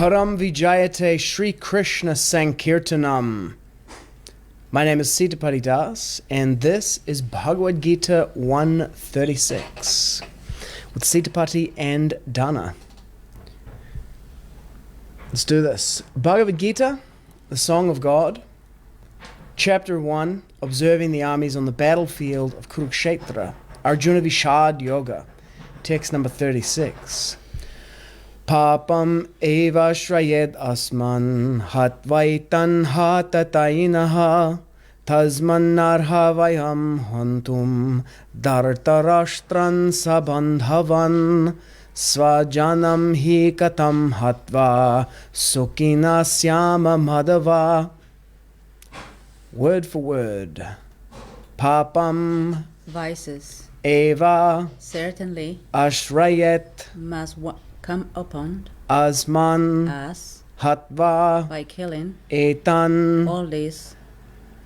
Param Vijayate Sri Kṛṣṇa Sankirtanam. My name is Sitapati Das, and this is Bhagavad-gita 136 with Sitapati and Dana. Let's do this. Bhagavad-gita, the Song of God, Chapter 1, Observing the Armies on the Battlefield of Kurukshetra, Arjuna Vishad Yoga, text number 36. Pāpam evāśrayed asmān hatvaitān ātatāyinaḥ tasmān nārhā vayaṁ hantum dhārtarāṣṭrān sa-bāndhavān sva-janaṁ hi katham hatvā sukhinaḥ syāma mādhava. Word for word. Pāpam, vices, certainly, āśrayet, must come upon, asmān, us, hatvā, by killing, etān, all these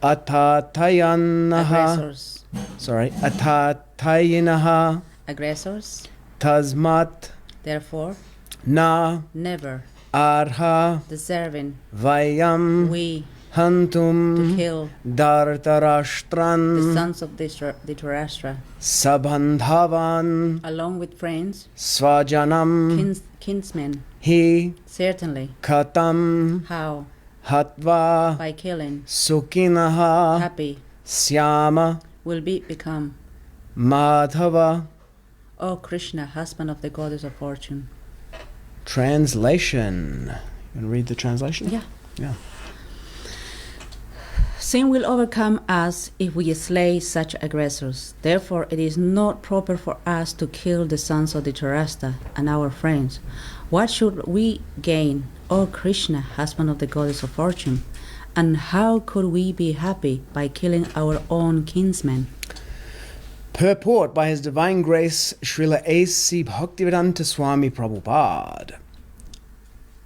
ātatāyinaḥ, ātatāyinaḥ, aggressors, tasmāt, therefore, never, arhāḥ, deserving, vayaṁ, we, hantum, to kill dhārtarāṣṭrān, the sons of Dhṛtarāṣṭra, sa-bāndhavān, along with friends, sva-janaṁ, kinsmen, hi, certainly, katham, how, hatvā, by killing, sukhinaḥ, happy, syāma, will become, mādhava. O Kṛṣṇa, husband of the goddess of fortune. Translation. You want to read the translation? Yeah. Sin will overcome us if we slay such aggressors. Therefore, it is not proper for us to kill the sons of Dhṛtarāṣṭra and our friends. What should we gain, O Kṛṣṇa, husband of the goddess of fortune? And how could we be happy by killing our own kinsmen? Purport by His Divine Grace Srila A.C. Bhaktivedanta Swami Prabhupada.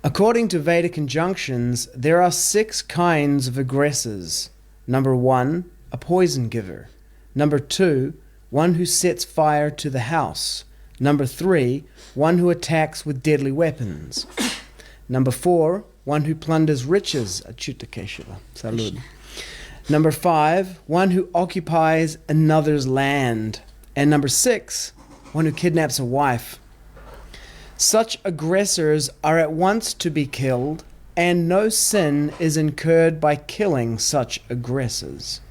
According to Vedic conjunctions, there are 6 kinds of aggressors. Number 1, a poison giver. Number 2, one who sets fire to the house. Number 3, one who attacks with deadly weapons. Number 4, one who plunders riches. Achyuta Keshava. Salud. Number 5, one who occupies another's land. And number 6, one who kidnaps a wife. Such aggressors are at once to be killed, and no sin is incurred by killing such aggressors.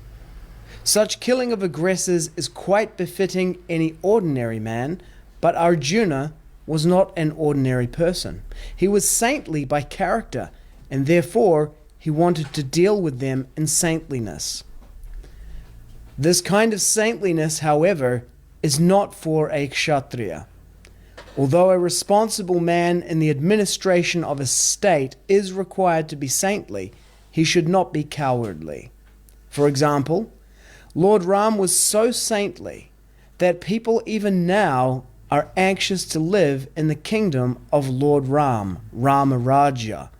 Such killing of aggressors is quite befitting any ordinary man, but Arjuna was not an ordinary person. He was saintly by character, and therefore he wanted to deal with them in saintliness. This kind of saintliness, however, is not for a kshatriya. Although a responsible man in the administration of a state is required to be saintly, he should not be cowardly. For example, Lord Ram was so saintly that people even now are anxious to live in the kingdom of Lord Ram, Rama Rajya.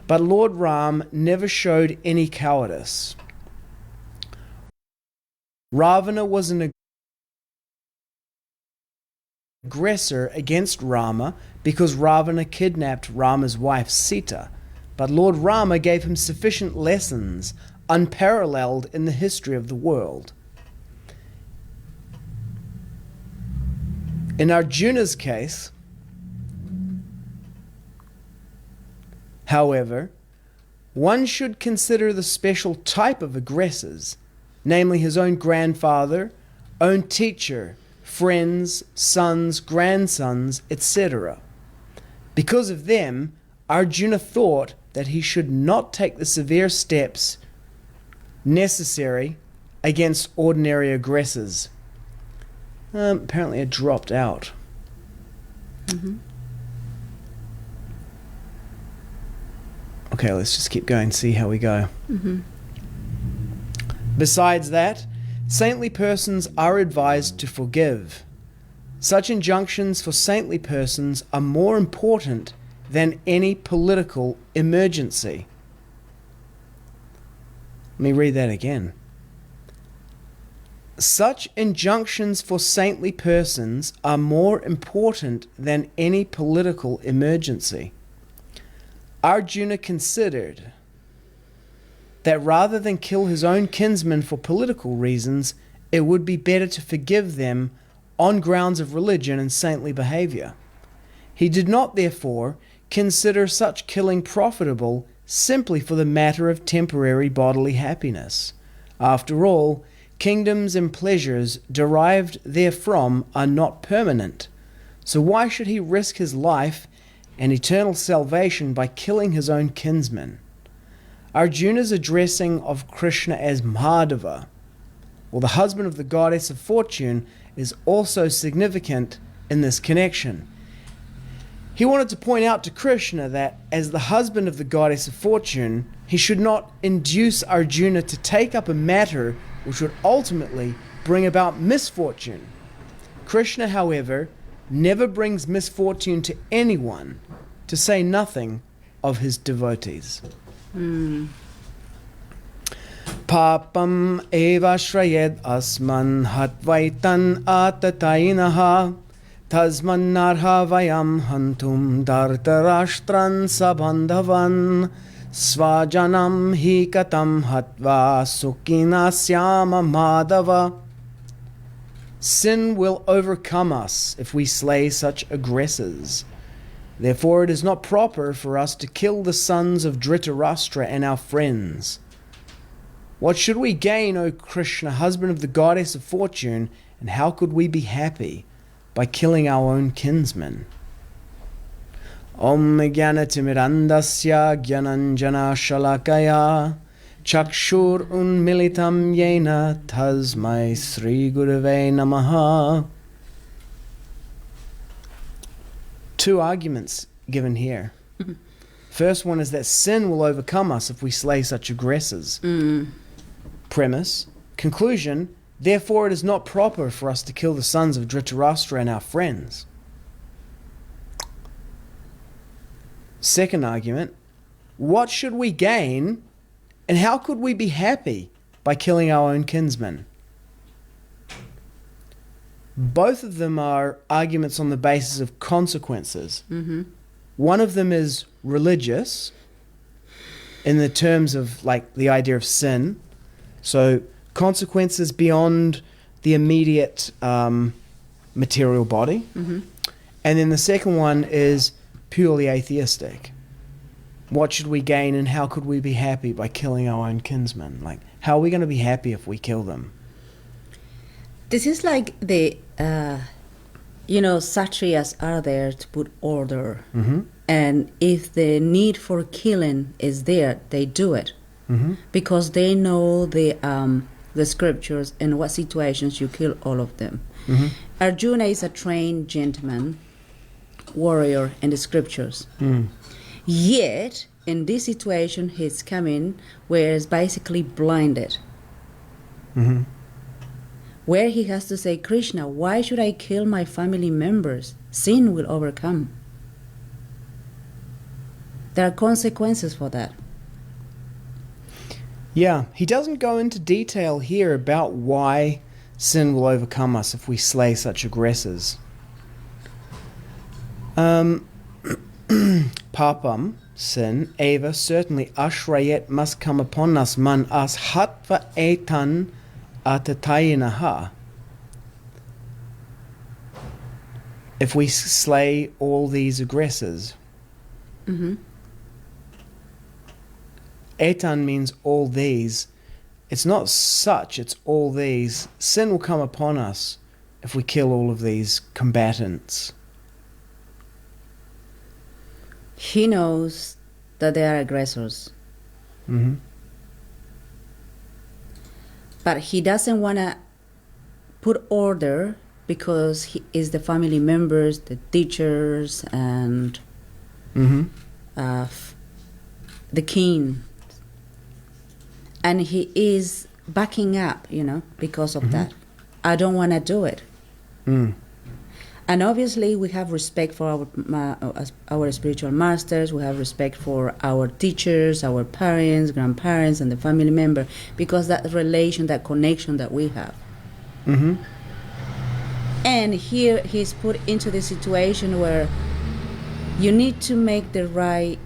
But Lord Ram never showed any cowardice. Ravana was an aggressor against Rama because Ravana kidnapped Rama's wife Sita, but Lord Rama gave him sufficient lessons, unparalleled in the history of the world. In Arjuna's case, however, one should consider the special type of aggressors, namely his own grandfather, own teacher, friends, sons, grandsons, etc. Because of them, Arjuna thought that he should not take the severe steps necessary against ordinary aggressors. Apparently it dropped out. Okay, let's just keep going, see how we go. Besides that, saintly persons are advised to forgive. Such injunctions for saintly persons are more important than any political emergency. Let me read that again. Such injunctions for saintly persons are more important than any political emergency. Arjuna considered that rather than kill his own kinsmen for political reasons, it would be better to forgive them on grounds of religion and saintly behavior. He did not, therefore, consider such killing profitable simply for the matter of temporary bodily happiness. After all, kingdoms and pleasures derived therefrom are not permanent. So why should he risk his life and eternal salvation by killing his own kinsmen? Arjuna's addressing of Kṛṣṇa as mādhava, or the husband of the goddess of fortune, is also significant in this connection. He wanted to point out to Kṛṣṇa that as the husband of the goddess of fortune, he should not induce Arjuna to take up a matter which would ultimately bring about misfortune. Kṛṣṇa, however, never brings misfortune to anyone, to say nothing of his devotees. Pāpam evāśrayed asmān hatvaitān ātatāyinaḥ tasmān nārhā vayam hantum dhārtarāṣṭrān sa-bāndhavān sva-janam hi katham hatvā sukhinaḥ syāma mādhava. Sin will overcome us if we slay such aggressors. Therefore it is not proper for us to kill the sons of Dhṛtarāṣṭra and our friends. What should we gain, O Kṛṣṇa, husband of the goddess of fortune, and how could we be happy by killing our own kinsmen? Om jnanatimidandasya jnananjana shalakaya chakshur unmilitam yena tasmai sri gurave namaha. Two arguments given here. First one is that sin will overcome us if we slay such aggressors. Premise. Conclusion. Therefore it is not proper for us to kill the sons of Dhṛtarāṣṭra and our friends. Second argument. What should we gain and how could we be happy by killing our own kinsmen? Both of them are arguments on the basis of consequences. One of them is religious, in the terms of like the idea of sin. So consequences beyond the immediate material body. And then the second one is purely atheistic. What should we gain and how could we be happy by killing our own kinsmen? Like, how are we going to be happy if we kill them? This is like the, Kshatriyas are there to put order. And if the need for killing is there, they do it. Because they know the scriptures and what situations you kill all of them. Arjuna is a trained gentleman, warrior in the scriptures. Yet, in this situation, he's coming where he's basically blinded. Where he has to say, Kṛṣṇa, why should I kill my family members? Sin will overcome. There are consequences for that. Yeah, he doesn't go into detail here about why sin will overcome us if we slay such aggressors. Pāpam, sin, eva, certainly āśrayet must come upon us, man as hatvā etān ātatāyinaḥ. If we slay all these aggressors. Etān means all these. It's not such, it's all these. Sin will come upon us if we kill all of these combatants. He knows that they are aggressors. But he doesn't want to put order because he is the family members, the teachers, and the king. And he is backing up, because of that. I don't want to do it. And obviously we have respect for our spiritual masters, we have respect for our teachers, our parents, grandparents, and the family member, because that relation, that connection that we have. And here he's put into the situation where you need to make the right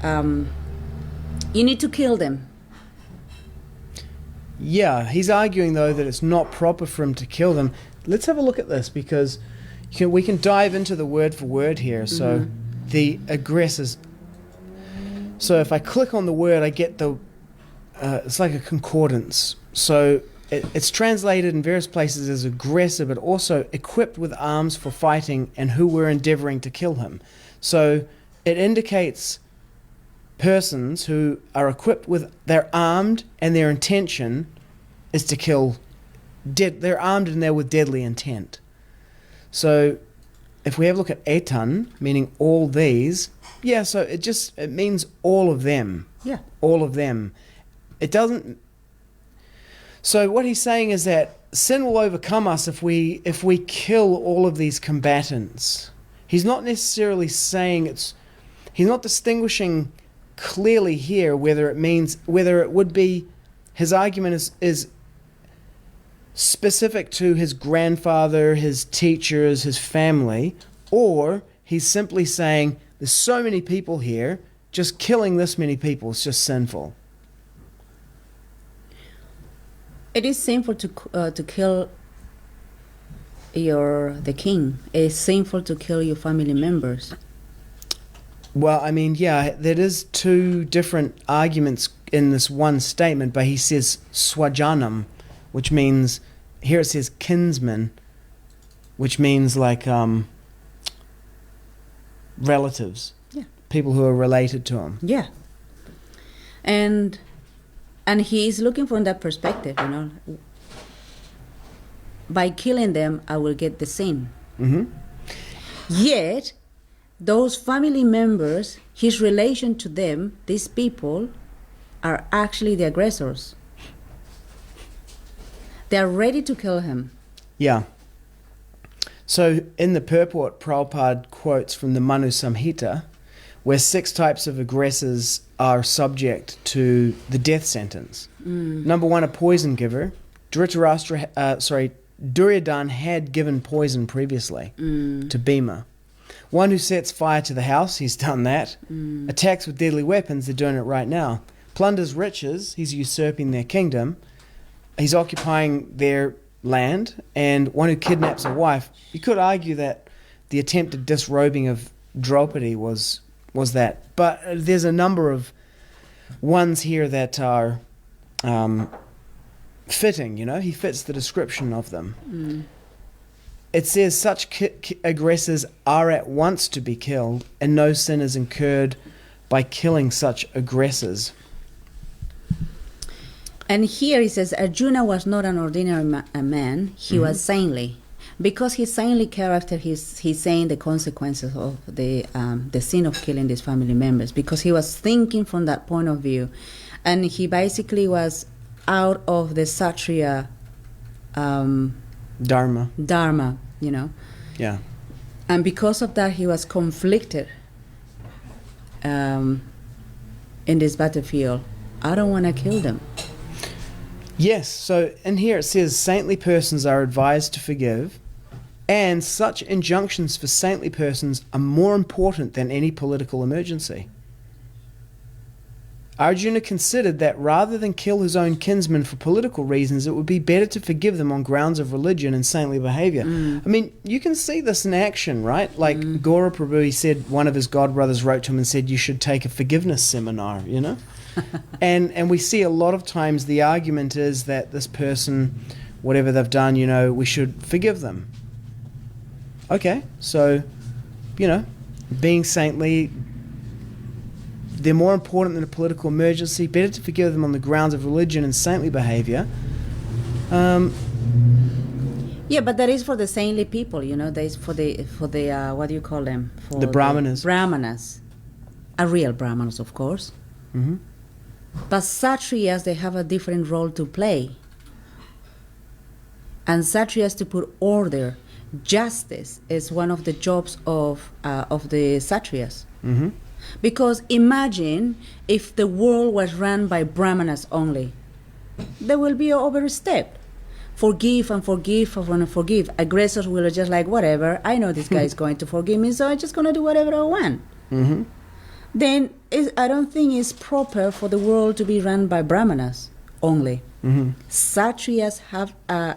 you need to kill them. Yeah, he's arguing, though, that it's not proper for him to kill them. Let's have a look at this, because we can dive into the word for word here. So the aggressors. So if I click on the word, I get the... it's like a concordance. So it's translated in various places as aggressor, but also equipped with arms for fighting and who were endeavoring to kill him. So it indicates persons who are equipped with, they're armed, and their intention is to kill. They're armed and they're with deadly intent. So if we have a look at etān, meaning all these, yeah, so it means all of them. Yeah. All of them. It doesn't. So what he's saying is that sin will overcome us if we kill all of these combatants. He's not necessarily saying he's not distinguishing clearly here whether it would be, his argument is specific to his grandfather, his teachers, his family, or he's simply saying there's so many people here, just killing this many people is just sinful. It is sinful to kill the king. It's sinful to kill your family members. Well, I mean, yeah, there is two different arguments in this one statement, but he says sva-janaṁ, which means, here it says kinsmen, which means like relatives. Yeah. People who are related to him. Yeah. And he is looking from that perspective, By killing them, I will get the sin. Mm-hmm. Yet, those family members, his relation to them, these people, are actually the aggressors. They are ready to kill him. Yeah. So in the purport, Prabhupada quotes from the Manu Samhita, where 6 types of aggressors are subject to the death sentence. Number 1, a poison giver. Duryodhana had given poison previously to Bhima. One who sets fire to the house, he's done that. Attacks with deadly weapons, they're doing it right now. Plunders riches, he's usurping their kingdom. He's occupying their land. And one who kidnaps a wife. You could argue that the attempted disrobing of Draupadi was that. But there's a number of ones here that are fitting, he fits the description of them. It says such aggressors are at once to be killed, and no sin is incurred by killing such aggressors. And here he says Arjuna was not an ordinary man, he was saintly. Because his saintly character, he's saying the consequences of the sin of killing these family members, because he was thinking from that point of view. And he basically was out of the Kshatriya Dharma. Yeah. And because of that, he was conflicted in this battlefield. I don't want to kill them. Yes, so in here it says saintly persons are advised to forgive, and such injunctions for saintly persons are more important than any political emergency. Arjuna considered that rather than kill his own kinsmen for political reasons, it would be better to forgive them on grounds of religion and saintly behavior. I mean, you can see this in action, right? Like Gaura Prabhu, he said one of his godbrothers wrote to him and said, you should take a forgiveness seminar, And we see a lot of times the argument is that this person, whatever they've done, we should forgive them. Okay, so, being saintly, they're more important than a political emergency. Better to forgive them on the grounds of religion and saintly behavior. Yeah, but that is for the saintly people, That is for the what do you call them? For the Brahmanas. Brahmanas, real Brahmanas, of course. Mm-hmm. But Kshatriyas, they have a different role to play. And Kshatriyas to put order, justice is one of the jobs of the Kshatriyas. Mm-hmm. Because imagine if the world was run by Brahmanas only. There will be overstep. Forgive and forgive and forgive. Aggressors will just like, whatever, I know this guy is going to forgive me, so I'm just going to do whatever I want. Mm-hmm. then I don't think it's proper for the world to be run by brahmanas only. Mm-hmm. Kshatriyas have a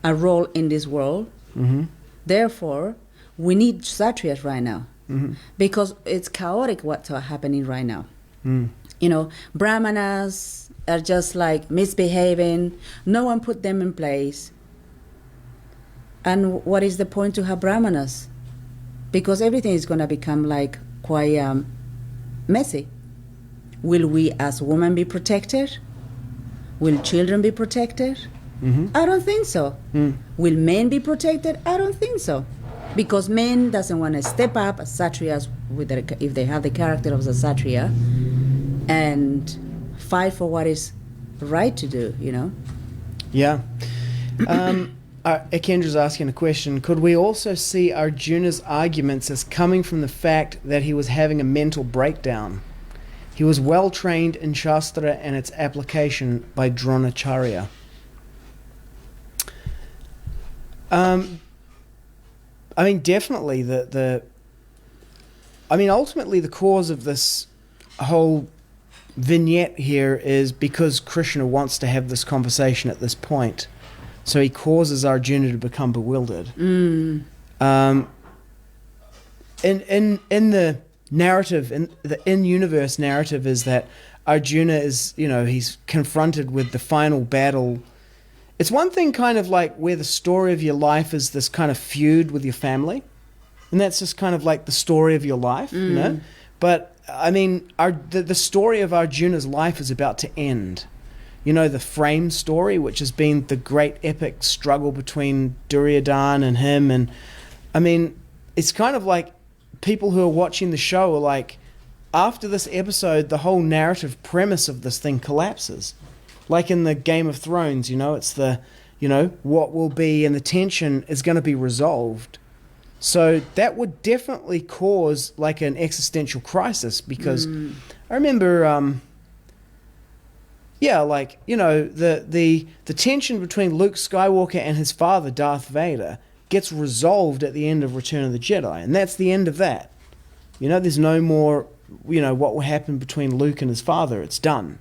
role in this world. Mm-hmm. Therefore, we need kshatriyas right now. Mm-hmm. Because it's chaotic what's happening right now. Mm. You know, brahmanas are just like misbehaving. No one put them in place. And what is the point to have brahmanas? Because everything is going to become like quite messy. Will we as women be protected? Will children be protected? Mm-hmm. I don't think so. Mm. Will men be protected? I don't think so. Because men doesn't want to step up as satriyas with if they have the character of the satriya and fight for what is right to do, you know? Yeah. Kendra's asking a question. Could we also see Arjuna's arguments as coming from the fact that he was having a mental breakdown? He was well trained in Shastra and its application by Dronacharya. I mean, definitely ultimately the cause of this whole vignette here is because Kṛṣṇa wants to have this conversation at this point. So he causes Arjuna to become bewildered. Mm. In the narrative, in the in-universe narrative, is that Arjuna is, he's confronted with the final battle. It's one thing kind of like where the story of your life is this kind of feud with your family. And that's just kind of like the story of your life, you know? But, I mean, the story of Arjuna's life is about to end. You know, the frame story, which has been the great epic struggle between Duryodhana and him. And, I mean, it's kind of like people who are watching the show are like, after this episode, the whole narrative premise of this thing collapses. Like in the Game of Thrones, it's the, what will be, and the tension is going to be resolved. So that would definitely cause like an existential crisis, because I remember, the tension between Luke Skywalker and his father, Darth Vader, gets resolved at the end of Return of the Jedi, and that's the end of that. There's no more, what will happen between Luke and his father. It's done.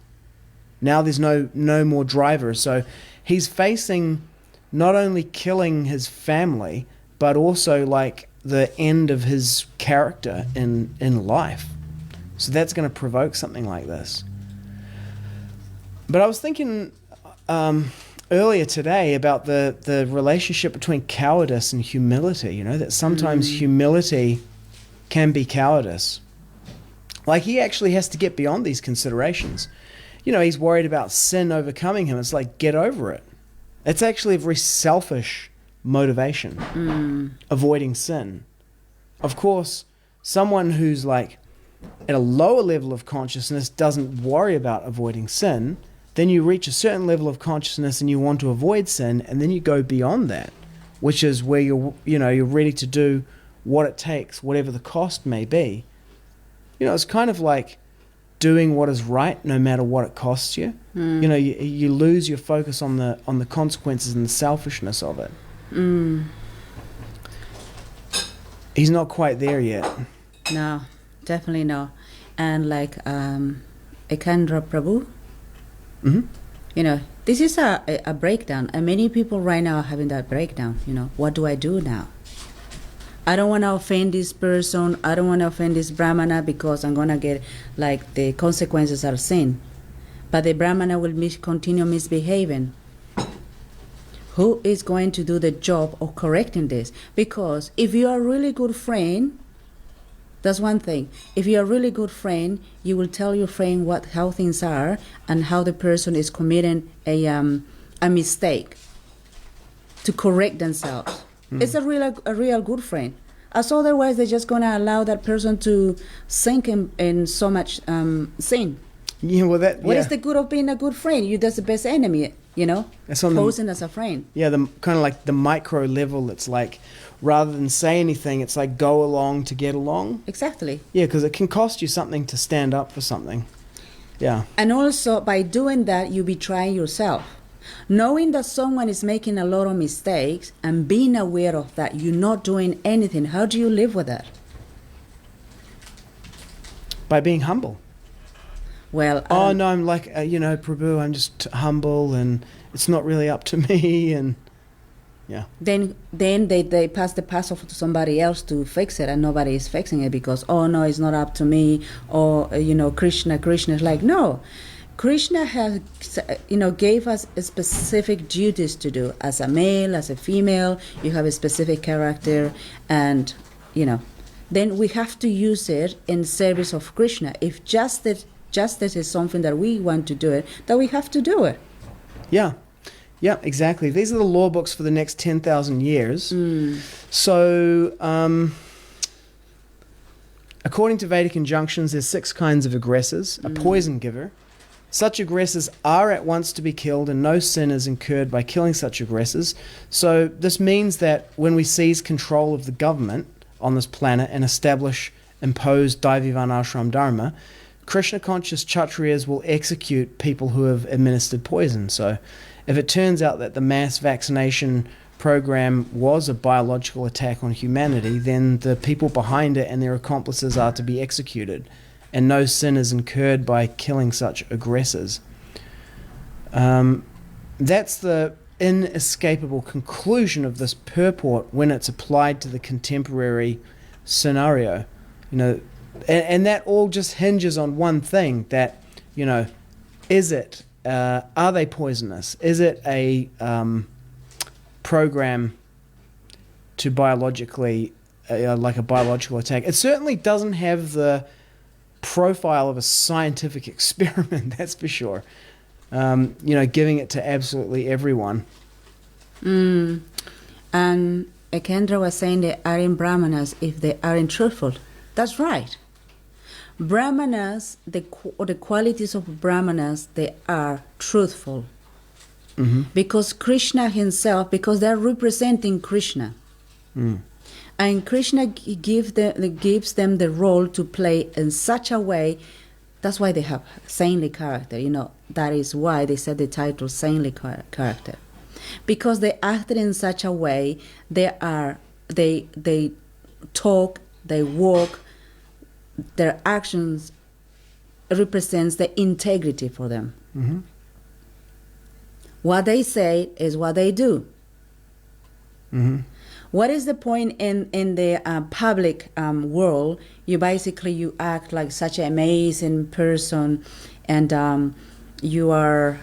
Now there's no more driver. So he's facing not only killing his family, but also like the end of his character in life. So that's going to provoke something like this. But I was thinking earlier today about the relationship between cowardice and humility, that sometimes humility can be cowardice. Like he actually has to get beyond these considerations. He's worried about sin overcoming him. It's like, get over it. It's actually a very selfish motivation, avoiding sin. Of course, someone who's like at a lower level of consciousness doesn't worry about avoiding sin. Then you reach a certain level of consciousness and you want to avoid sin, and then you go beyond that, which is where you're ready to do what it takes, whatever the cost may be. It's kind of like doing what is right no matter what it costs you. You lose your focus on the consequences and the selfishness of it. He's not quite there yet. No, definitely no. And like Ekandra Prabhu, this is a breakdown, and many people right now are having that breakdown. What do I do now? I don't want to offend this person. I don't want to offend this brahmana because I'm going to get like the consequences are sin. But the brahmana will continue misbehaving. Who is going to do the job of correcting this? Because if you are a really good friend, that's one thing. If you are a really good friend, you will tell your friend how things are and how the person is committing a mistake to correct themselves. It's a real good friend. As otherwise, they're just going to allow that person to sink in so much sin. Yeah, well, What is the good of being a good friend? You're just the best enemy, posing as a friend. Yeah, the kind of like the micro level. It's like, rather than say anything, it's like go along to get along. Exactly. Yeah, because it can cost you something to stand up for something. Yeah. And also, by doing that, you betray yourself. Knowing that someone is making a lot of mistakes and being aware of that, you're not doing anything, how do you live with that? By being humble. Well, Oh no, I'm like, Prabhu, I'm just humble and it's not really up to me, and yeah. then they pass the pass off to somebody else to fix it, and nobody is fixing it because, oh no, it's not up to me, or Kṛṣṇa is like, no. Kṛṣṇa has, gave us specific duties to do. As a male, as a female, you have a specific character, and, then we have to use it in service of Kṛṣṇa. If justice is something that we want to do it, then we have to do it. Yeah, exactly. These are the law books for the next 10,000 years. So, according to Vedic injunctions, there's 6 kinds of aggressors. A poison giver. Such aggressors are at once to be killed, and no sin is incurred by killing such aggressors. So this means that when we seize control of the government on this planet and impose Daivivan ashram dharma, Krishna-conscious Kshatriyas will execute people who have administered poison. So if it turns out that the mass vaccination program was a biological attack on humanity, then the people behind it and their accomplices are to be executed, and no sin is incurred by killing such aggressors. That's the inescapable conclusion of this purport when it's applied to the contemporary scenario. And that all just hinges on one thing, that, is it, are they poisonous? Is it a program to biologically, like a biological attack? It certainly doesn't have the profile of a scientific experiment, that's for sure. Giving it to absolutely everyone. And Kendra was saying they aren't brahmanas if they aren't truthful. That's right. Brahmanas, the qualities of brahmanas, they are truthful. Because Kṛṣṇa himself, because they're representing Kṛṣṇa. And Kṛṣṇa gives them the role to play in such a way. That's why they have saintly character. That is why they said the title saintly character. Because they acted in such a way, they talk, they walk, their actions represents the integrity for them. What they say is what they do. What is the point in the public world? You act like such an amazing person, and you are,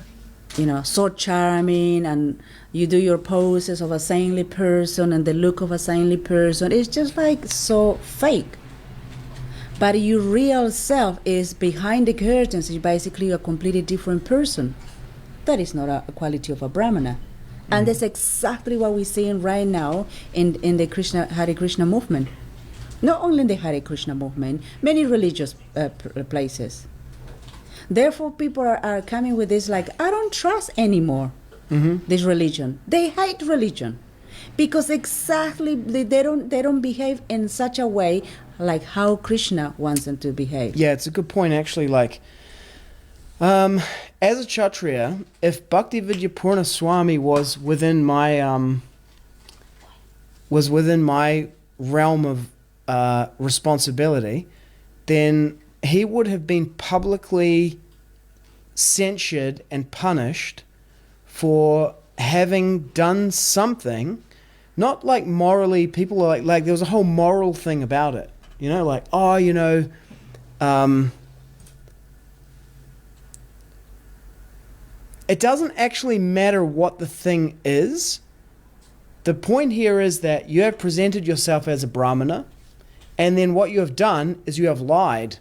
so charming, and you do your poses of a saintly person and the look of a saintly person. It's just like so fake. But your real self is behind the curtains. You're basically a completely different person. That is not a quality of a brahmana. And that's exactly what we're seeing right now in the Hare Krishna movement. Not only in the Hare Krishna movement, many religious places. Therefore, people are coming with this like, I don't trust anymore this religion. They hate religion because exactly they don't behave in such a way like how Krishna wants them to behave. Yeah, it's a good point actually. Like, as a Kshatriya, if Bhaktividyapurna Swami was within my realm of responsibility, then he would have been publicly censured and punished for having done something, not like morally. People are like there was a whole moral thing about it, it doesn't actually matter what the thing is. The point here is that you have presented yourself as a brahmana, and then what you have done is you have lied.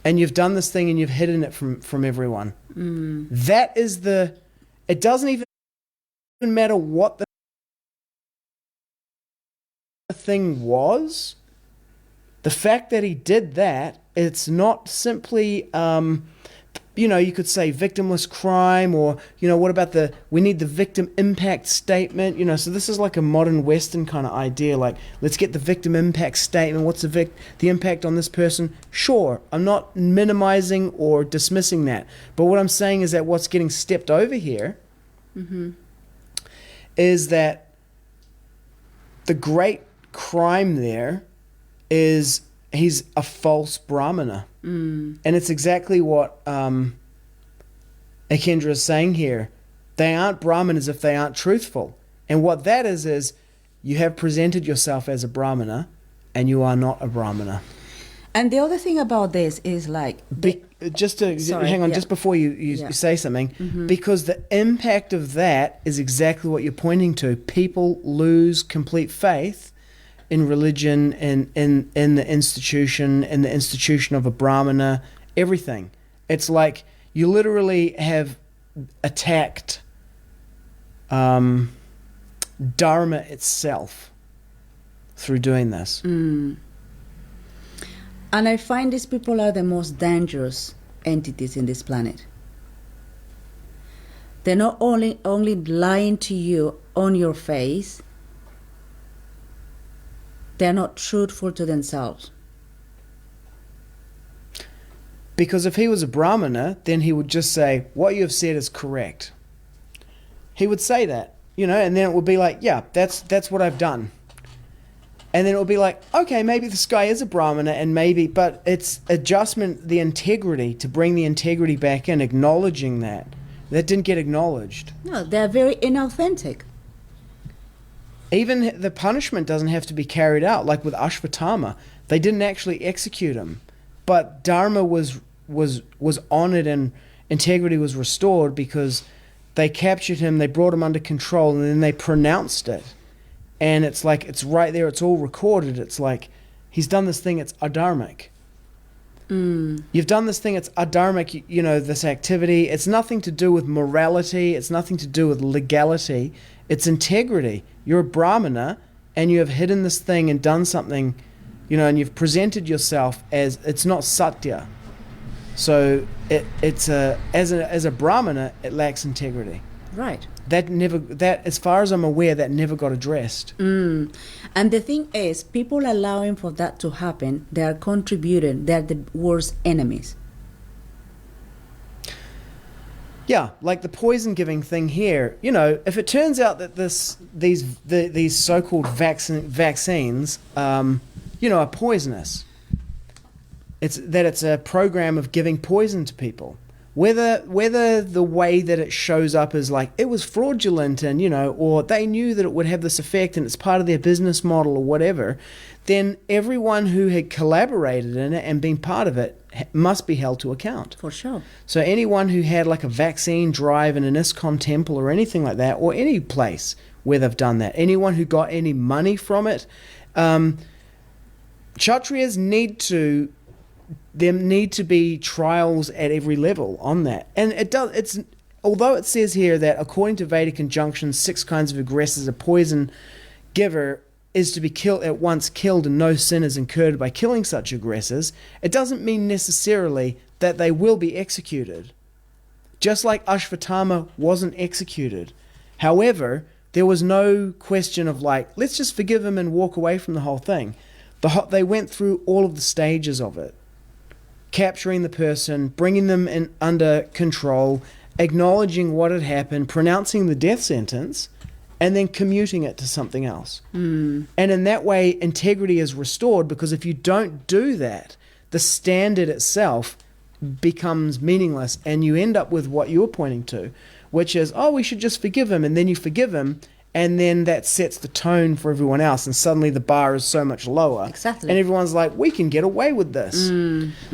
And you've done this thing and you've hidden it from everyone. That is it doesn't even matter what the thing was. The fact that he did that, it's not simply... you could say victimless crime, or, what about we need the victim impact statement, so this is like a modern Western kind of idea, like, let's get the victim impact statement. What's the impact on this person? Sure, I'm not minimizing or dismissing that. But what I'm saying is that what's getting stepped over here is that the great crime there is he's a false brahmana. And it's exactly what Akendra is saying here. They aren't brahmanas if they aren't truthful. And what that is you have presented yourself as a brahmana and you are not a brahmana. And the other thing about this is like... hang on, just before you say something, because the impact of that is exactly what you're pointing to. People lose complete faith in religion, in the institution of a brahmana, everything. It's like you literally have attacked Dharma itself through doing this. And I find these people are the most dangerous entities in this planet. They're not only lying to you on your face, they're not truthful to themselves. Because if he was a brahmana, then he would just say, what you have said is correct. He would say that, and then it would be like, yeah, that's what I've done. And then it would be like, okay, maybe this guy is a brahmana, but it's adjustment, the integrity, to bring the integrity back in, acknowledging that didn't get acknowledged. No, they're very inauthentic. Even the punishment doesn't have to be carried out, like with Ashvatthama. They didn't actually execute him, but Dharma was honored and integrity was restored because they captured him, they brought him under control, and then they pronounced it. And it's like, it's right there, it's all recorded. It's like, he's done this thing, it's adharmic. You've done this thing, it's adharmic, this activity. It's nothing to do with morality. It's nothing to do with legality. It's integrity. You're a brahmana, and you have hidden this thing and done something, and you've presented yourself as, it's not satya. So as a brahmana, it lacks integrity. Right. That as far as I'm aware, that never got addressed. And the thing is, people allowing for that to happen, they are contributing, they're the worst enemies. Yeah, like the poison giving thing here. If it turns out that these so-called vaccines, are poisonous, it's a program of giving poison to people. Whether the way that it shows up is like it was fraudulent and or they knew that it would have this effect and it's part of their business model or whatever, then everyone who had collaborated in it and been part of it must be held to account. For sure. So anyone who had like a vaccine drive in an ISKCON temple or anything like that, or any place where they've done that, anyone who got any money from it, Kshatriyas there need to be trials at every level on that. And although it says here that according to Vedic injunctions, 6 kinds of aggressors, a poison giver is to be at once killed and no sin is incurred by killing such aggressors, it doesn't mean necessarily that they will be executed. Just like Ashvatthama wasn't executed. However, there was no question of like, let's just forgive him and walk away from the whole thing. They went through all of the stages of it. Capturing the person, bringing them in under control, acknowledging what had happened, pronouncing the death sentence, and then commuting it to something else. And in that way, integrity is restored, because if you don't do that, the standard itself becomes meaningless, and you end up with what you're pointing to, which is, we should just forgive him, and then you forgive him, and then that sets the tone for everyone else, and suddenly the bar is so much lower. Exactly. And everyone's like, we can get away with this.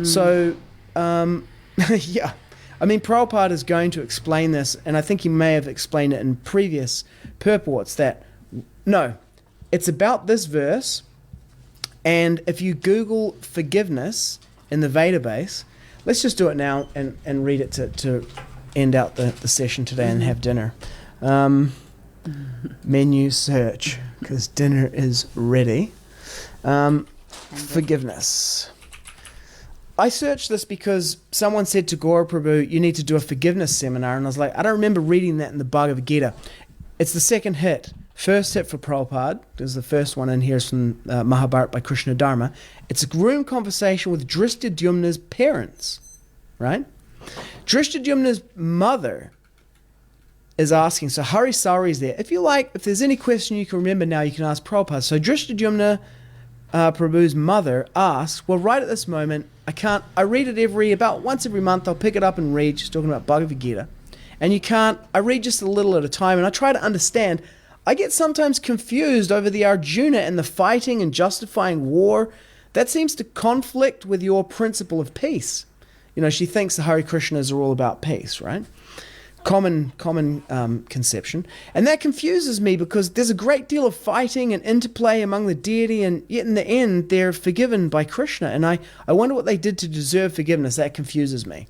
So, yeah. I mean, Prabhupada is going to explain this, and I think he may have explained it in previous purports, that, no, it's about this verse, and if you Google forgiveness in the Veda base, let's just do it now and read it to end out the session today and have dinner. Menu search, because dinner is ready. Forgiveness. I searched this because someone said to Gaura Prabhu, you need to do a forgiveness seminar, and I was like, I don't remember reading that in the Bhagavad-gita. It's the second hit. First hit for Prabhupada, because the first one in here is from Mahabharata by Kṛṣṇa Dharma. It's a room conversation with Dhristadyumna's parents, right? Dhristadyumna's mother is asking, so Harisari is there. If there's any question you can remember now, you can ask Prabhupada. So Dhristadyumna Prabhu's mother asks, well, right at this moment, I read it about once every month. I'll pick it up and read. She's talking about Bhagavad-gita. And I read just a little at a time, and I try to understand. I get sometimes confused over the Arjuna and the fighting and justifying war. That seems to conflict with your principle of peace. She thinks the Hare Krishnas are all about peace, right? Common conception. And that confuses me because there's a great deal of fighting and interplay among the deity, and yet in the end, they're forgiven by Kṛṣṇa. And I wonder what they did to deserve forgiveness. That confuses me.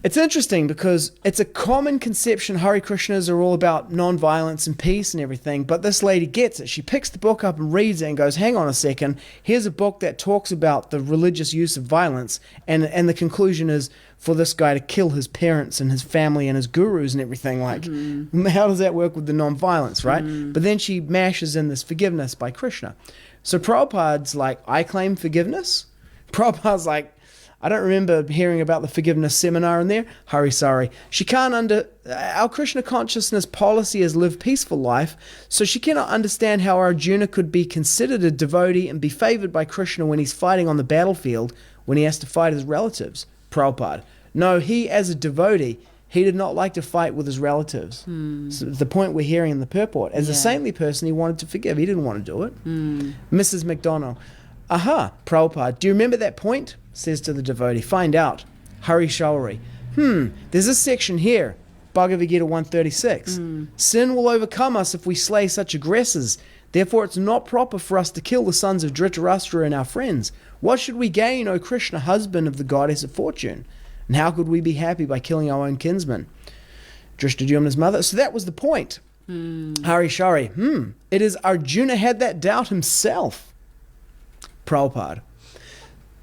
It's interesting because it's a common conception. Hare Krishnas are all about non-violence and peace and everything, but this lady gets it. She picks the book up and reads it and goes, hang on a second, here's a book that talks about the religious use of violence, and the conclusion is for this guy to kill his parents and his family and his gurus and everything. How does that work with the non-violence, right? But then she mashes in this forgiveness by Kṛṣṇa. So Prabhupada's like, I claim forgiveness? Prabhupada's like, I don't remember hearing about the forgiveness seminar in there. Sorry. She can't our Kṛṣṇa consciousness policy is live peaceful life, so she cannot understand how Arjuna could be considered a devotee and be favored by Kṛṣṇa when he's fighting on the battlefield, when he has to fight his relatives. Prabhupada. No, he as a devotee, he did not like to fight with his relatives. So the point we're hearing in the purport. As a saintly person, he wanted to forgive. He didn't want to do it. Mrs. McDonald. Prabhupada, do you remember that point? Says to the devotee, find out. Hari Shauri. There's a section here, Bhagavad-gita 136. Sin will overcome us if we slay such aggressors. Therefore, it's not proper for us to kill the sons of Dhṛtarāṣṭra and our friends. What should we gain, O Kṛṣṇa, husband of the goddess of fortune? And how could we be happy by killing our own kinsmen? Dhṛshtadyumna's mother. So that was the point. Hari Shauri. It is Arjuna had that doubt himself. Prabhupada.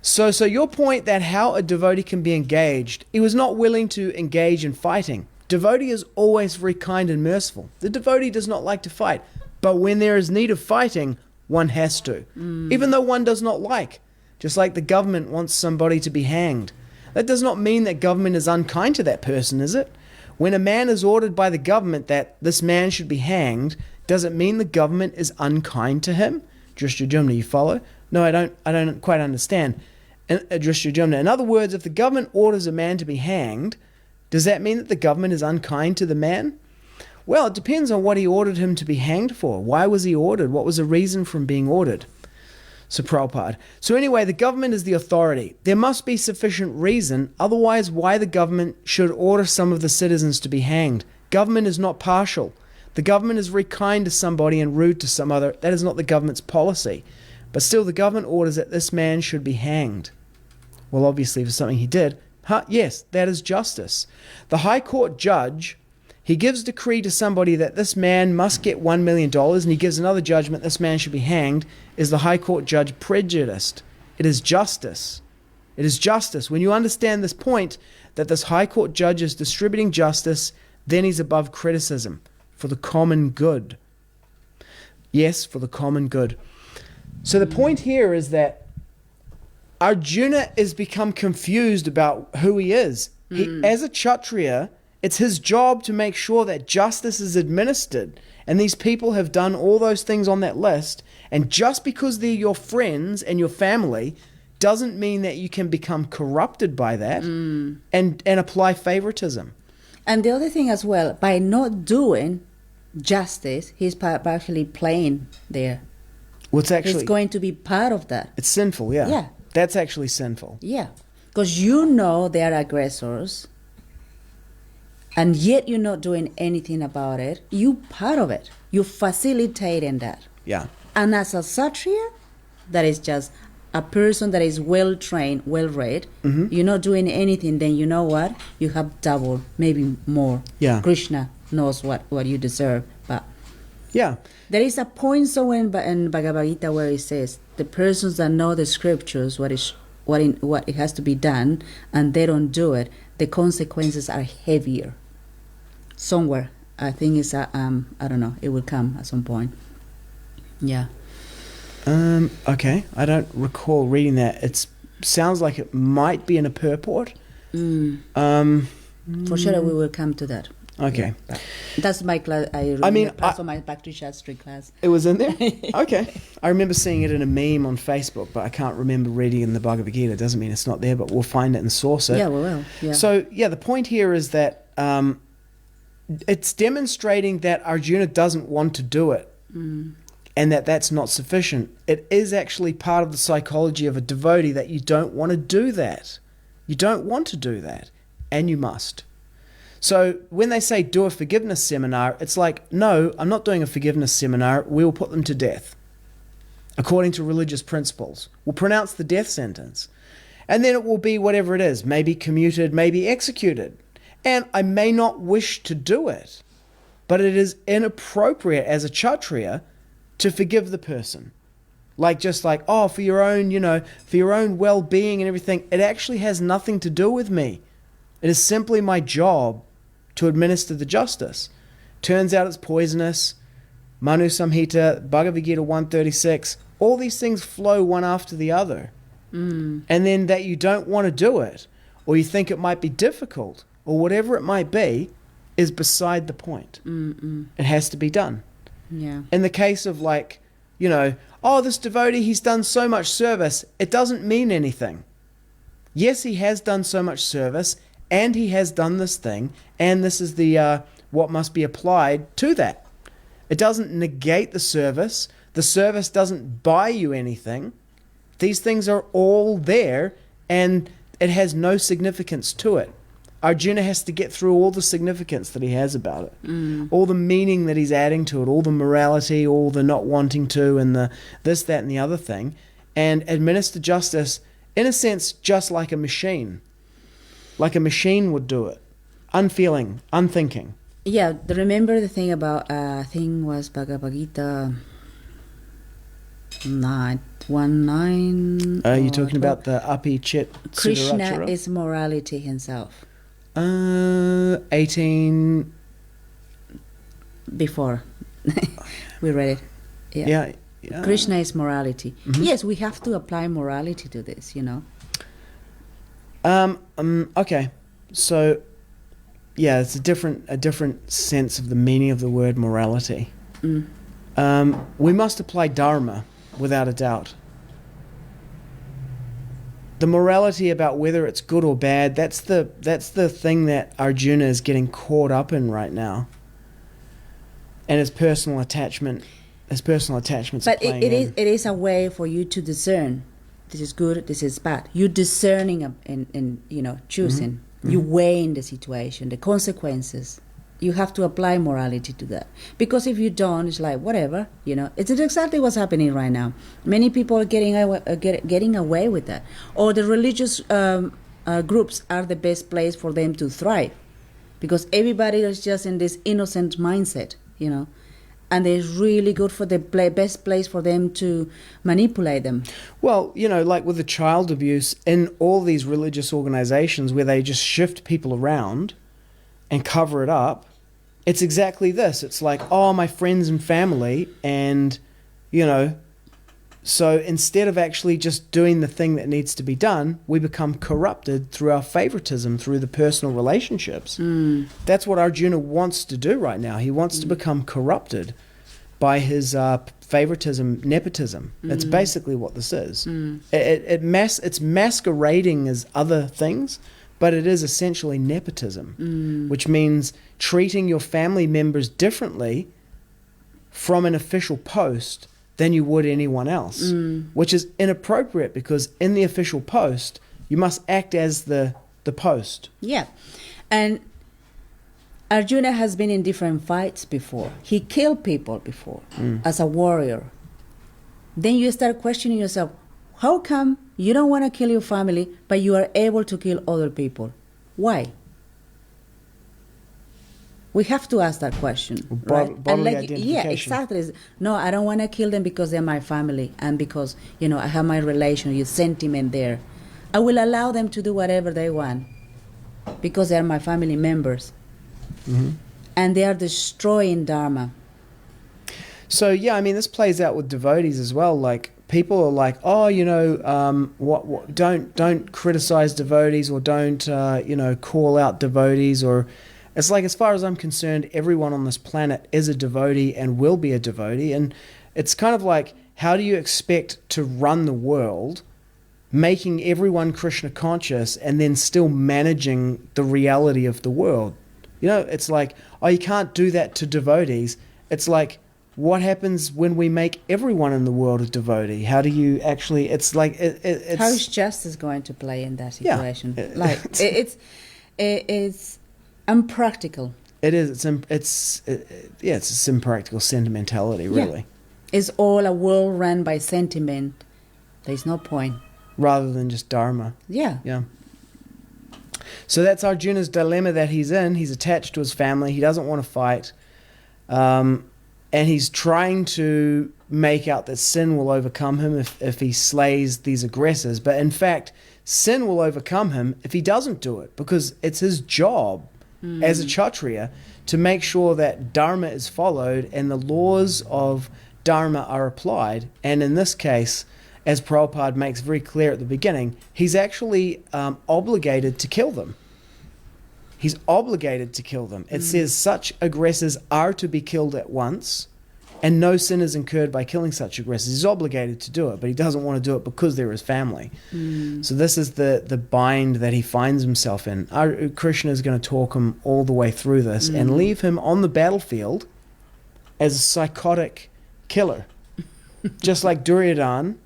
So your point that how a devotee can be engaged, he was not willing to engage in fighting. Devotee is always very kind and merciful. The devotee does not like to fight. But when there is need of fighting, one has to. Even though one does not like. Just like the government wants somebody to be hanged. That does not mean that government is unkind to that person, is it? When a man is ordered by the government that this man should be hanged, does it mean the government is unkind to him? Dhṛshtadyumna, you follow? No, I don't quite understand. In other words, if the government orders a man to be hanged, does that mean that the government is unkind to the man? Well, it depends on what he ordered him to be hanged for. Why was he ordered? What was the reason for him being ordered? So Prabhupada. So anyway, the government is the authority. There must be sufficient reason, otherwise why the government should order some of the citizens to be hanged. Government is not partial. The government is very kind to somebody and rude to some other. That is not the government's policy. But still, the government orders that this man should be hanged. Well, obviously, for something he did. Yes, that is justice. The High Court judge, he gives decree to somebody that this man must get $1 million, and he gives another judgment this man should be hanged. Is the High Court judge prejudiced? It is justice. It is justice. When you understand this point, that this High Court judge is distributing justice, then he's above criticism for the common good. Yes, for the common good. So the point here is that Arjuna has become confused about who he is. As a Kshatriya, it's his job to make sure that justice is administered. And these people have done all those things on that list. And just because they're your friends and your family doesn't mean that you can become corrupted by that and apply favoritism. And the other thing as well, by not doing justice, he's actually playing there. He's going to be part of that. It's sinful, yeah. Yeah. That's actually sinful. Yeah. Because you know they are aggressors, and yet you're not doing anything about it. You part of it. You're facilitating that. Yeah. And as a Kshatriya, that is just a person that is well-trained, well-read, you're not doing anything, then you know what? You have double, maybe more. Yeah. Kṛṣṇa knows what you deserve. But yeah. There is a point somewhere in Bhagavad-gita where it says, the persons that know the scriptures, what it has to be done, and they don't do it, the consequences are heavier. Somewhere. I think it's, I don't know, it will come at some point. Yeah. Okay, I don't recall reading that. It sounds like it might be in a purport. For sure we will come to that. Okay. Yeah, that's my class. I mean, part of my Bhakti Shastri class. It was in there? Okay. I remember seeing it in a meme on Facebook, but I can't remember reading it in the Bhagavad-gita. It doesn't mean it's not there, but we'll find it and source it. Yeah, we will. Yeah. So, yeah, the point here is that it's demonstrating that Arjuna doesn't want to do it and that that's not sufficient. It is actually part of the psychology of a devotee that you don't want to do that. You don't want to do that, and you must. So when they say do a forgiveness seminar, it's like, no, I'm not doing a forgiveness seminar. We will put them to death according to religious principles. We'll pronounce the death sentence. And then it will be whatever it is, maybe commuted, maybe executed. And I may not wish to do it, but it is inappropriate as a Kshatriya to forgive the person. Just like, oh, for your own, for your own well-being and everything. It actually has nothing to do with me. It is simply my job to administer the justice. Turns out it's poisonous. Manu Samhita, Bhagavad-gita 136, all these things flow one after the other. And then that you don't want to do it, or you think it might be difficult, or whatever it might be, is beside the point. It has to be done. Yeah. In the case of oh, this devotee, he's done so much service, it doesn't mean anything. Yes, he has done so much service, and he has done this thing, and this is the what must be applied to that. It doesn't negate the service. The service doesn't buy you anything. These things are all there, and it has no significance to it. Arjuna has to get through all the significance that he has about it, all the meaning that he's adding to it, all the morality, all the not wanting to, and the this, that, and the other thing, and administer justice, in a sense, just like a machine. Like a machine would do it. Unfeeling, unthinking. Yeah, remember the thing about, I think was Bhagavad-gita 9:19. Are you talking about the api chit Kṛṣṇa is morality himself. 18. Before. We read it. Yeah. Kṛṣṇa is morality. Yes, we have to apply morality to this, Okay. So, yeah, it's a different sense of the meaning of the word morality. We must apply dharma, without a doubt. The morality about whether it's good or bad, that's the thing that Arjuna is getting caught up in right now. And his personal attachments But it is a way for you to discern. This is good, this is bad. You're discerning and choosing. You're weighing the situation, the consequences. You have to apply morality to that. Because if you don't, it's like, whatever, It's exactly what's happening right now. Many people are getting away with that. Or the religious groups are the best place for them to thrive. Because everybody is just in this innocent mindset, And it's really good for the best place for them to manipulate them. Well, like with the child abuse in all these religious organizations where they just shift people around and cover it up, it's exactly this. It's like, oh, my friends and family, and, so instead of actually just doing the thing that needs to be done, we become corrupted through our favoritism, through the personal relationships. That's what Arjuna wants to do right now. He wants to become corrupted by his favoritism, nepotism. That's basically what this is. It's masquerading as other things, but it is essentially nepotism, which means treating your family members differently from an official post than you would anyone else, which is inappropriate because in the official post, you must act as the post. Yeah. And Arjuna has been in different fights before. He killed people before as a warrior. Then you start questioning yourself, how come you don't want to kill your family, but you are able to kill other people? Why? We have to ask that question, right? Bodily identification. Yeah, exactly. No, I don't want to kill them because they're my family and because, I have my relation, your sentiment there. I will allow them to do whatever they want because they're my family members. And they are destroying Dharma. So, yeah, this plays out with devotees as well. Like, people are like, oh, don't criticize devotees or don't, call out devotees or It's like, as far as I'm concerned, everyone on this planet is a devotee and will be a devotee. And it's kind of like, how do you expect to run the world, making everyone Kṛṣṇa conscious and then still managing the reality of the world? You know, it's like, oh, you can't do that to devotees. It's like, what happens when we make everyone in the world a devotee? How do you actually, it's like, it's... How is justice going to play in that situation? Yeah. Like, it's impractical. It is. It's this impractical sentimentality, really. Yeah. It's all a world run by sentiment. There's no point. Rather than just dharma. Yeah. Yeah. So that's Arjuna's dilemma that he's in. He's attached to his family. He doesn't want to fight. And he's trying to make out that sin will overcome him if he slays these aggressors. But in fact, sin will overcome him if he doesn't do it, because it's his job as a Kshatriya to make sure that dharma is followed and the laws of dharma are applied. And in this case, as Prabhupada makes very clear at the beginning, he's actually obligated to kill them. He's obligated to kill them. It says such aggressors are to be killed at once, and no sin is incurred by killing such aggressors. He's obligated to do it, but he doesn't want to do it because they're his family. So this is the bind that he finds himself in. Kṛṣṇa is going to talk him all the way through this and leave him on the battlefield as a psychotic killer. Just like Duryodhana,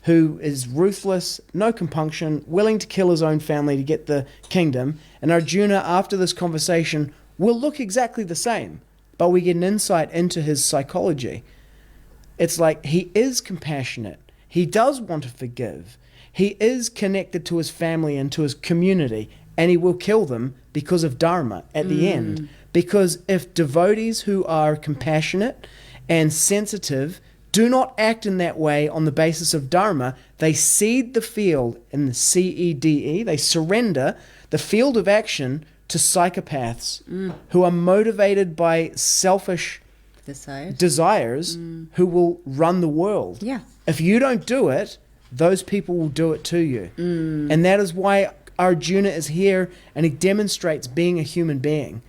who is ruthless, no compunction, willing to kill his own family to get the kingdom. And Arjuna, after this conversation, will look exactly the same, but we get an insight into his psychology. It's like, he is compassionate. He does want to forgive. He is connected to his family and to his community, and he will kill them because of dharma at the end. Because if devotees who are compassionate and sensitive do not act in that way on the basis of dharma, they cede the field in the CEDE, they surrender the field of action to psychopaths who are motivated by selfish desires who will run the world. Yeah. If you don't do it, those people will do it to you. And that is why Arjuna is here, and he demonstrates being a human being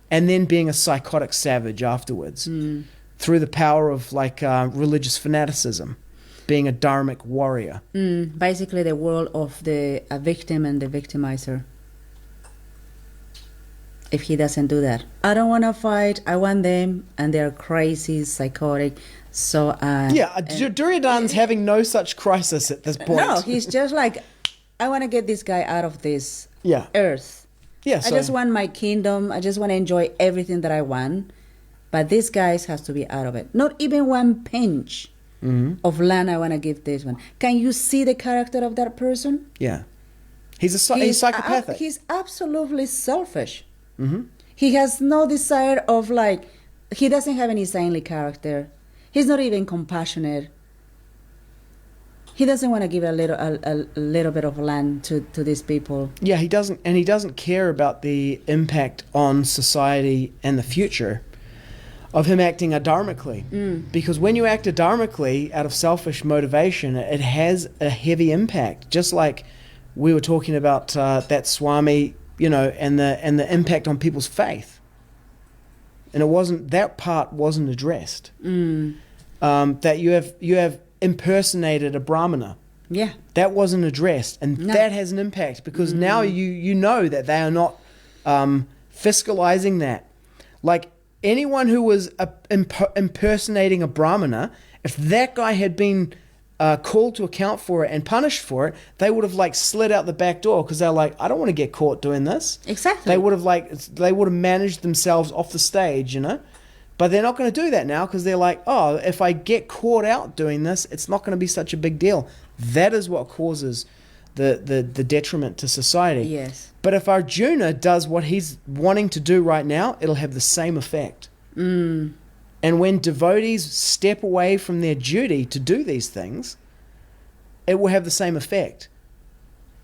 and then being a psychotic savage afterwards. Through the power of religious fanaticism, being a dharmic warrior. Basically the world of the victim and the victimizer. If he doesn't do that. I don't want to fight, I want them, and they're crazy, psychotic. So Duryodhana's having no such crisis at this point. No, he's just like, I want to get this guy out of this earth. Yeah, I just want my kingdom, I just want to enjoy everything that I want. But this guy has to be out of it. Not even one pinch of land I want to give this one. Can you see the character of that person? Yeah. He's psychopathic. He's absolutely selfish. He has no desire of he doesn't have any saintly character. He's not even compassionate. He doesn't want to give a little bit of land to these people. Yeah, he doesn't, and he doesn't care about the impact on society and the future of him acting adharmically. Because when you act adharmically out of selfish motivation, it has a heavy impact. Just like we were talking about that Swami, and the impact on people's faith. And that part wasn't addressed. That you have impersonated a brahmana. Yeah. That wasn't addressed, and that has an impact, because now you know that they are not fiscalizing that. Like, anyone who was impersonating a brahmana, if that guy had been called to account for it and punished for it, they would have slid out the back door, because they're like, I don't want to get caught doing this. Exactly. They would have managed themselves off the stage, But they're not going to do that now, because they're like, oh, if I get caught out doing this, it's not going to be such a big deal. That is what causes the detriment to society. Yes. But if Arjuna does what he's wanting to do right now, it'll have the same effect. And when devotees step away from their duty to do these things, it will have the same effect.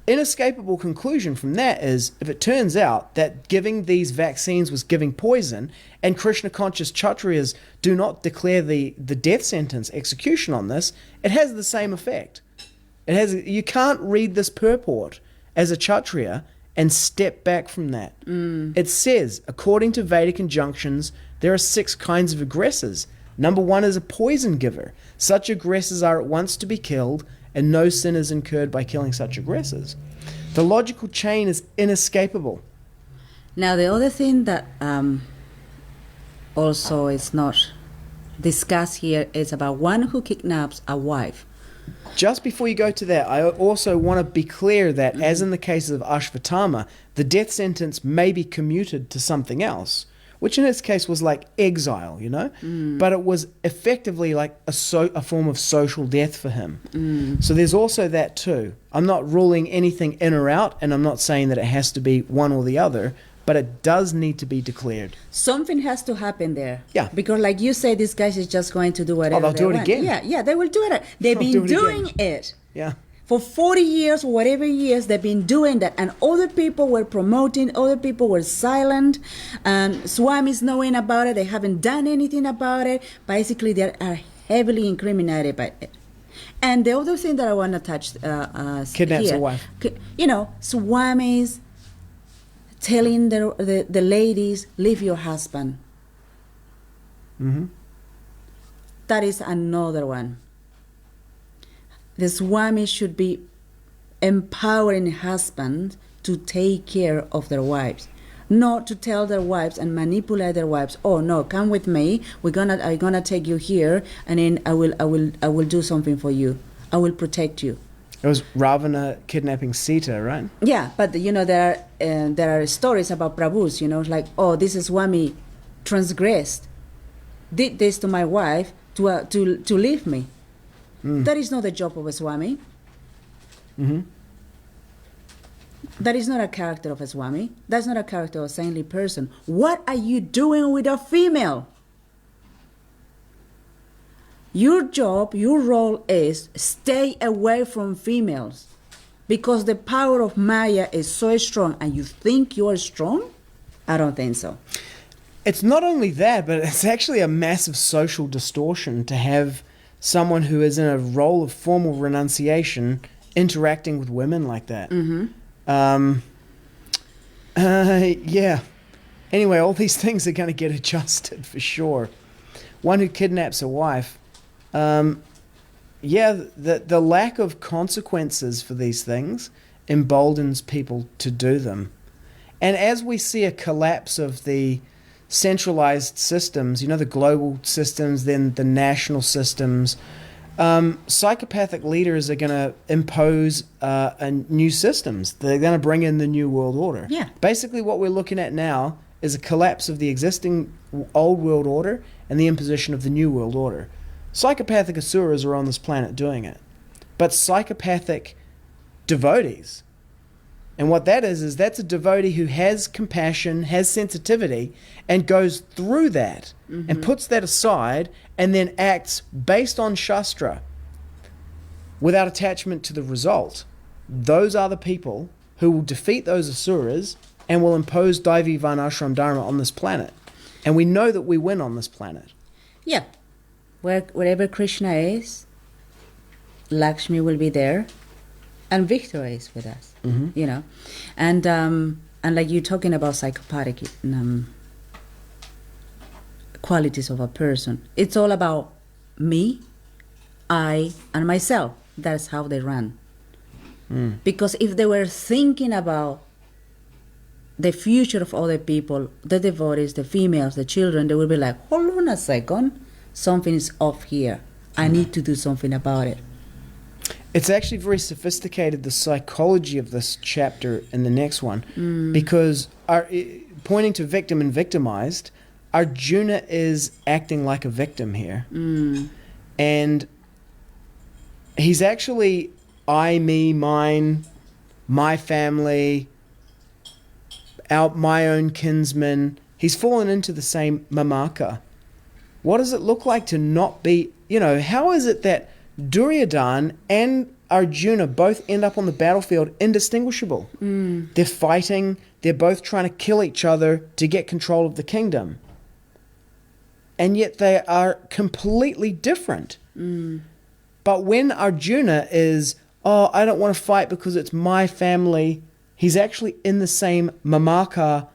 Inescapable conclusion from that is, if it turns out that giving these vaccines was giving poison, and Kṛṣṇa conscious Kshatriyas do not declare the death sentence execution on this, it has the same effect. You can't read this purport as a Kshatriya and step back from that. It says, according to Vedic injunctions, there are 6 kinds of aggressors. Number 1 is a poison giver. Such aggressors are at once to be killed, and no sin is incurred by killing such aggressors. The logical chain is inescapable. Now, the other thing that also is not discussed here is about one who kidnaps a wife. Just before you go to that, I also want to be clear that, as in the case of Ashvatthama, the death sentence may be commuted to something else, which in his case was like exile, you know? But it was effectively like a form of social death for him. So there's also that too. I'm not ruling anything in or out, and I'm not saying that it has to be one or the other, but it does need to be declared. Something has to happen there. Yeah. Because like you say, these guys is just going to do whatever they'll they do it want. again. Yeah, they will do it. They've been doing it. Yeah. For 40 years, whatever years, they've been doing that. And other people were promoting, other people were silent. Swamis knowing about it, they haven't done anything about it. Basically, they are heavily incriminated by it. And the other thing that I want to touch Kidnaps here, a wife. You know, Swamis telling the ladies, leave your husband. That is another one. The Swami should be empowering husbands to take care of their wives, not to tell their wives and manipulate their wives. Oh no, come with me. I'm gonna take you here, and then I will do something for you. I will protect you. It was Ravana kidnapping Sita, right? Yeah, but you know there are stories about Prabhus. You know, like, oh, this is Swami transgressed, did this to my wife to leave me. That is not the job of a Swami. That is not a character of a Swami. That's not a character of a saintly person. What are you doing with a female? Your job, your role is stay away from females, because the power of Maya is so strong. And you think you are strong? I don't think so. It's not only that, but it's actually a massive social distortion to have someone who is in a role of formal renunciation interacting with women like that. Yeah. Anyway, all these things are going to get adjusted for sure. One who kidnaps a wife. The lack of consequences for these things emboldens people to do them. And as we see a collapse of the centralized systems, you know, the global systems, then the national systems, psychopathic leaders are going to impose new systems. They're going to bring in the new world order. Yeah. Basically what we're looking at now is a collapse of the existing old world order and the imposition of the new world order. Psychopathic asuras are on this planet doing it. But psychopathic devotees, and what that is that's a devotee who has compassion, has sensitivity, and goes through that and puts that aside and then acts based on Shastra without attachment to the result. Those are the people who will defeat those asuras and will impose Daivi Varnashram Dharma on this planet. And we know that we win on this planet. Yeah. Wherever Kṛṣṇa is, Lakshmi will be there, and victory is with us. You know, and like you're talking about psychopathic qualities of a person. It's all about me, I, and myself. That's how they run. Because if they were thinking about the future of other people, the devotees, the females, the children, they would be like, hold on a second. Something is off here. I need to do something about it. It's actually very sophisticated, the psychology of this chapter and the next one, because pointing to victim and victimized, Arjuna is acting like a victim here. And he's actually I, me, mine, my family, my own kinsmen. He's fallen into the same mamaka. What does it look like to not be, how is it that Duryodhana and Arjuna both end up on the battlefield indistinguishable? They're fighting, they're both trying to kill each other to get control of the kingdom. And yet they are completely different. But when Arjuna is, I don't want to fight because it's my family, he's actually in the same mamaka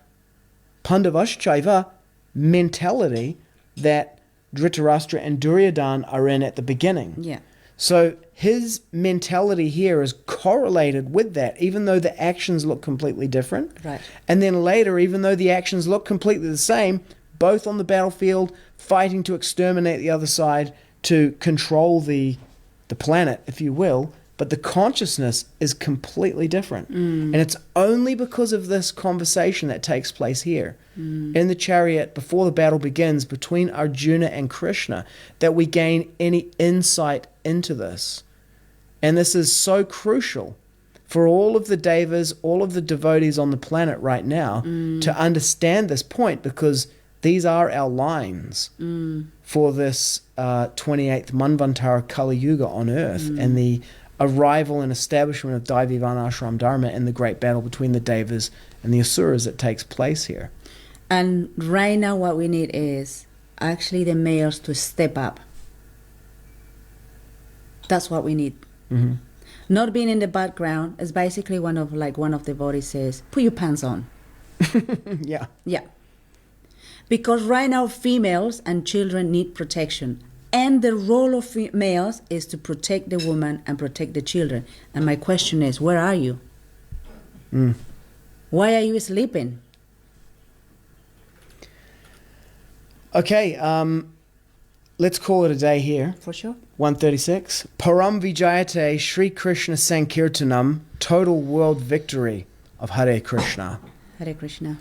pandavaśchaiva mentality that Dhṛtarāṣṭra and Duryodhana are in at the beginning. Yeah. So his mentality here is correlated with that, even though the actions look completely different. Right. And then later, even though the actions look completely the same, both on the battlefield, fighting to exterminate the other side, to control the planet, if you will, but the consciousness is completely different. And it's only because of this conversation that takes place here in the chariot before the battle begins between Arjuna and Kṛṣṇa that we gain any insight into this. And this is so crucial for all of the devas, all of the devotees on the planet right now to understand this point, because these are our lines for this 28th Manvantara Kali Yuga on earth and the arrival and establishment of Daivivan Ashram Dharma and the great battle between the devas and the asuras that takes place here. And right now what we need is actually the males to step up. That's what we need. Not being in the background is basically one of the devotees says, put your pants on. Yeah. Yeah. Because right now females and children need protection. And the role of males is to protect the woman and protect the children. And my question is, where are you? Why are you sleeping? Okay, let's call it a day here. For sure. 136. Param Vijayate Sri Krishna Sankirtanam, total world victory of Hare Krishna. Hare Krishna.